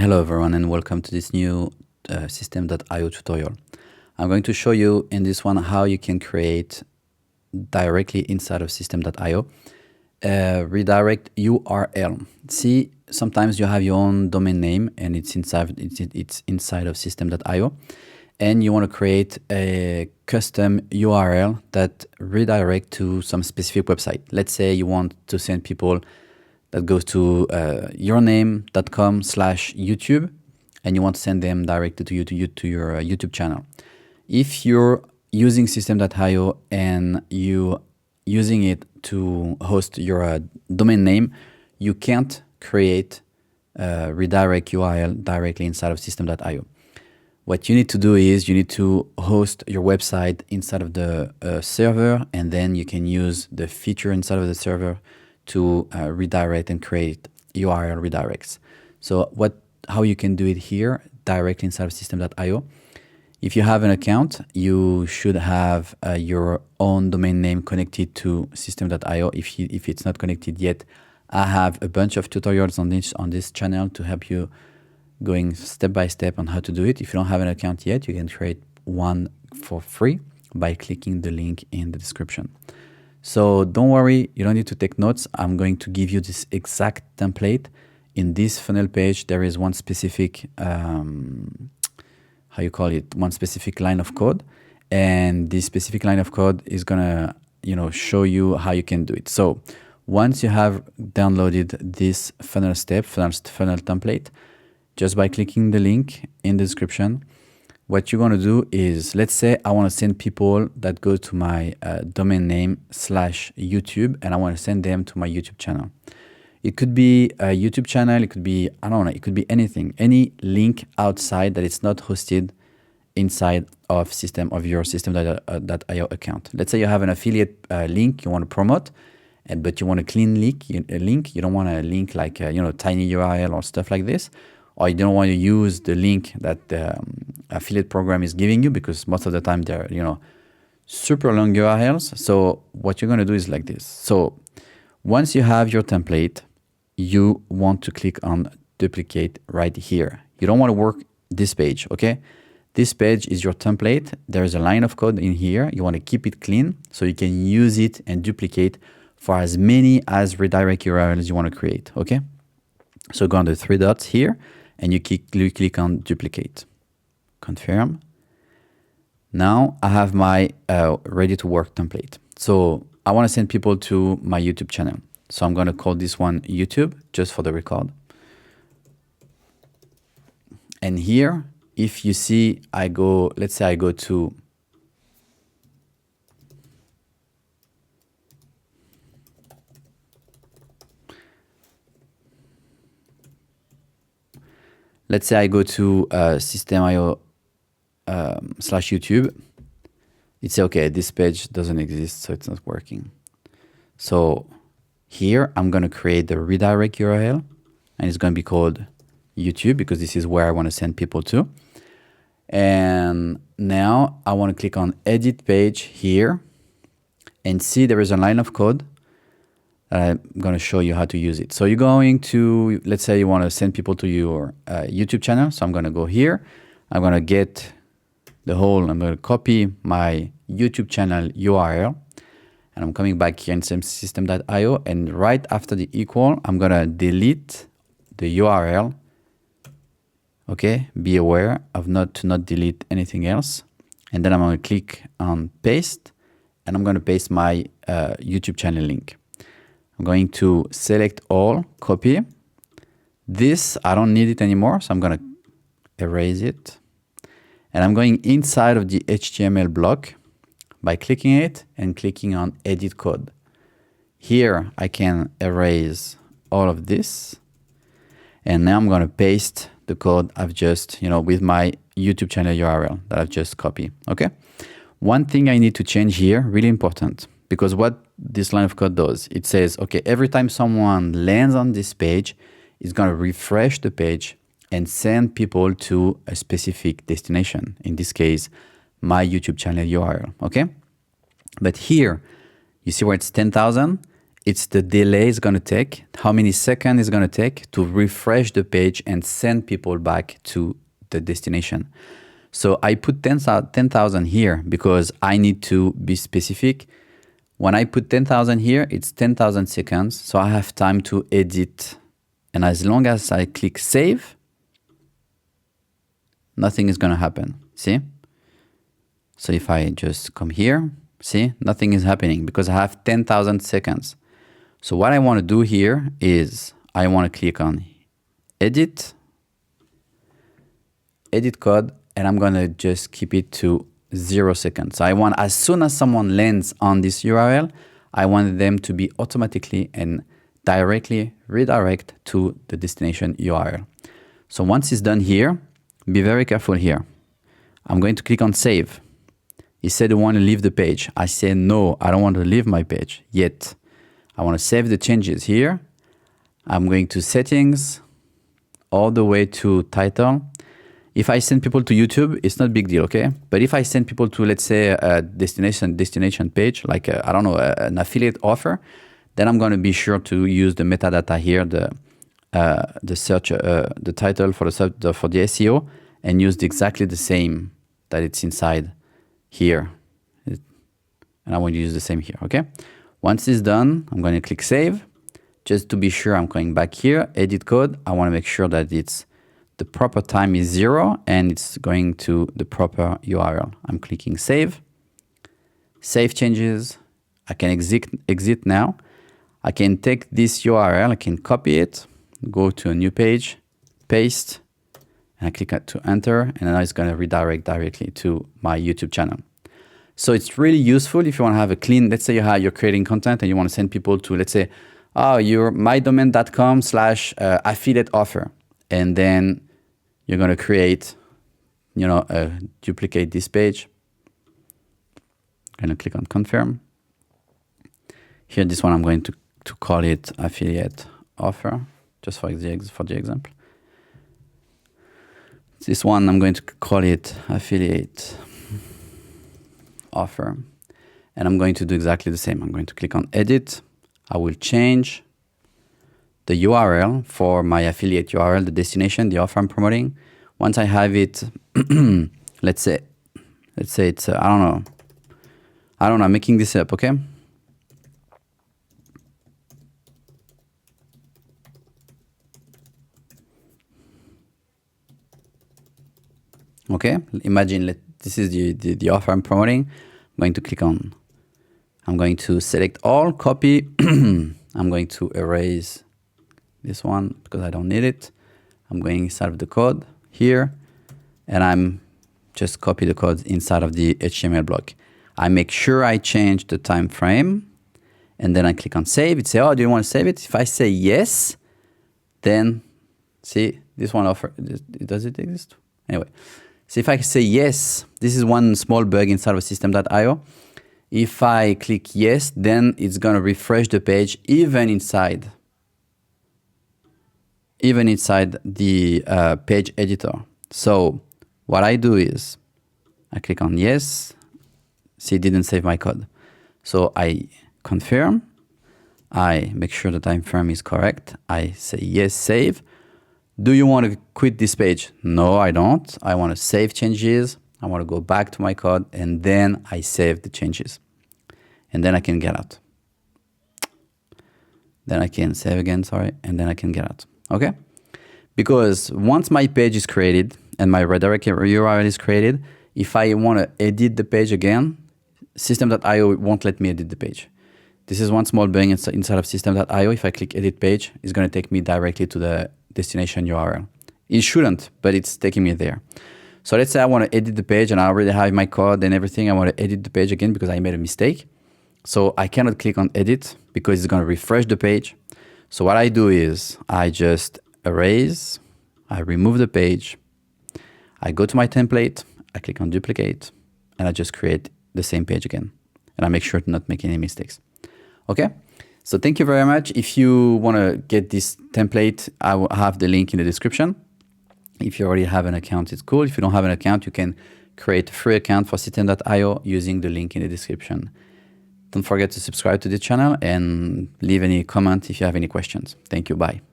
Hello everyone and welcome to this new Systeme.io tutorial. I'm going to show you in this one how you can create directly inside of Systeme.io a redirect URL. See, sometimes you have your own domain name and it's inside of Systeme.io, and you want to create a custom URL that redirect to some specific website. Let's say you want to send people that goes to yourname.com/YouTube, and you want to send them directly to your YouTube channel. If you're using Systeme.io and you using it to host your domain name, you can't create a redirect URL directly inside of Systeme.io. What you need to do is you need to host your website inside of the server, and then you can use the feature inside of the server to redirect and create URL redirects. So how you can do it here directly inside of Systeme.io. If you have an account, you should have your own domain name connected to Systeme.io. If it's not connected yet, I have a bunch of tutorials on this channel to help you going step by step on how to do it. If you don't have an account yet, you can create one for free by clicking the link in the description. So don't worry, you don't need to take notes. I'm going to give you this exact template. In this funnel page, there is one specific, one specific line of code. And this specific line of code is gonna, show you how you can do it. So once you have downloaded this funnel template, just by clicking the link in the description, what you're going to do is, let's say I want to send people that go to my domain name /YouTube, and I want to send them to my YouTube channel. It could be a YouTube channel, it could be, I don't know, it could be anything, any link outside that it's not hosted inside of your Systeme.io account. Let's say you have an affiliate link you want to promote, but you want a clean link. You don't want a link like, tiny URL or stuff like this. Or you don't want to use the link that the affiliate program is giving you, because most of the time they're, super long URLs. So what you're going to do is like this. So once you have your template, you want to click on duplicate right here. You don't want to work this page, okay? This page is your template. There's a line of code in here. You want to keep it clean so you can use it and duplicate for as many as redirect URLs you want to create, okay? So go on the three dots here, and you click on duplicate. Confirm. Now I have my ready to work template. So I want to send people to my YouTube channel. So I'm going to call this one YouTube, just for the record. And here, if you see, let's say I go to Systeme.io /YouTube. It's okay, this page doesn't exist, so it's not working. So here I'm going to create the redirect URL, and it's going to be called YouTube because this is where I want to send people to. And now I want to click on edit page here and see there is a line of code. I'm going to show you how to use it. So you're going to, let's say you want to send people to your YouTube channel. So I'm going to go here. I'm going to get I'm going to copy my YouTube channel URL. And I'm coming back here in Systeme.io. And right after the equal, I'm going to delete the URL. Okay, be aware of not delete anything else. And then I'm going to click on paste. And I'm going to paste my YouTube channel link. I'm going to select all, copy. This, I don't need it anymore, so I'm going to erase it. And I'm going inside of the HTML block by clicking it and clicking on edit code. Here, I can erase all of this. And now I'm going to paste the code I've just, with my YouTube channel URL that I've just copied, okay? One thing I need to change here, really important, because what this line of code does, it says, okay, every time someone lands on this page, it's going to refresh the page and send people to a specific destination. In this case, my YouTube channel URL, okay? But here, you see where it's 10,000? it's the delay it's going to take, how many seconds it's going to take to refresh the page and send people back to the destination. So I put 10,000 here because I need to be specific. When I put 10,000 here, it's 10,000 seconds. So I have time to edit. And as long as I click save, nothing is going to happen. See? So if I just come here, see, nothing is happening because I have 10,000 seconds. So what I want to do here is I want to click on edit code, and I'm going to just keep it to 0 seconds. So I want, as soon as someone lands on this URL, I want them to be automatically and directly redirect to the destination URL. So once it's done here, be very careful here. I'm going to click on save. He said I want to leave the page. I say no, I don't want to leave my page yet. I want to save the changes here. I'm going to settings, all the way to title. If I send people to YouTube, it's not a big deal, okay? But if I send people to, let's say, a destination page, like, I don't know, an affiliate offer, then I'm going to be sure to use the metadata here, the search, the title for the SEO, and use exactly the same that it's inside here. And I want to use the same here, okay? Once it's done, I'm going to click save. Just to be sure, I'm going back here, edit code. I want to make sure that it's the proper time is 0 and it's going to the proper URL. I'm clicking save. Save changes. I can exit now. I can take this URL, I can copy it, go to a new page, paste, and I click to enter, and now it's going to redirect directly to my YouTube channel. So it's really useful if you want to have a clean, let's say you're creating content and you want to send people to, let's say, oh, you're mydomain.com/affiliate offer. And then you're going to create, duplicate this page. I'm going to click on confirm. Here, this one, I'm going to call it affiliate offer, just for the example. This one, I'm going to call it affiliate offer. And I'm going to do exactly the same. I'm going to click on edit. I will change the URL for my affiliate URL, the destination, the offer I'm promoting. Once I have it, let's say it's, I don't know, I'm making this up, okay? Okay, imagine this is the offer I'm promoting. I'm going to click on, I'm going to select all, copy. I'm going to erase this one because I don't need it. I'm going inside of the code here, and I'm just copy the code inside of the HTML block. I make sure I change the time frame, and then I click on save. It says, oh, do you want to save it? If I say yes, then see this one offer, does it exist? Anyway, so if I say yes, this is one small bug inside of Systeme.io. If I click yes, then it's going to refresh the page even inside the page editor. So what I do is I click on yes. See, it didn't save my code. So I confirm. I make sure the time frame is correct. I say yes, save. Do you want to quit this page? No, I don't. I want to save changes. I want to go back to my code, and then I save the changes. And then I can get out. Then I can save again, sorry, and then I can get out, okay? Because once my page is created and my redirect URL is created, if I want to edit the page again, Systeme.io won't let me edit the page. This is one small bug inside of Systeme.io. If I click edit page, it's going to take me directly to the destination URL. It shouldn't, but it's taking me there. So let's say I want to edit the page and I already have my code and everything. I want to edit the page again because I made a mistake. So I cannot click on edit because it's going to refresh the page. So what I do is I just erase, I remove the page, I go to my template, I click on duplicate, and I just create the same page again. And I make sure to not make any mistakes. Okay? So thank you very much. If you want to get this template, I will have the link in the description. If you already have an account, it's cool. If you don't have an account, you can create a free account for Systeme.io using the link in the description. Don't forget to subscribe to the channel and leave any comment if you have any questions. Thank you. Bye.